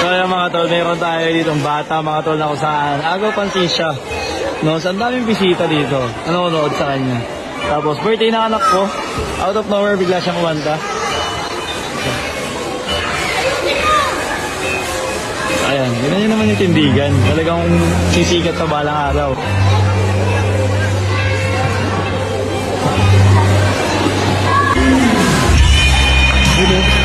So yan mga tol, meron tayo ditong bata mga tol na kung saan agaw pansin siya. No, so ang daming bisita dito. Nanonood sa kanya. Tapos birthday ng anak ko. Out of nowhere bigla siyang kumanta. Ayan, yun naman yung tindigan. Talagang sisikat sa balang araw. Dito.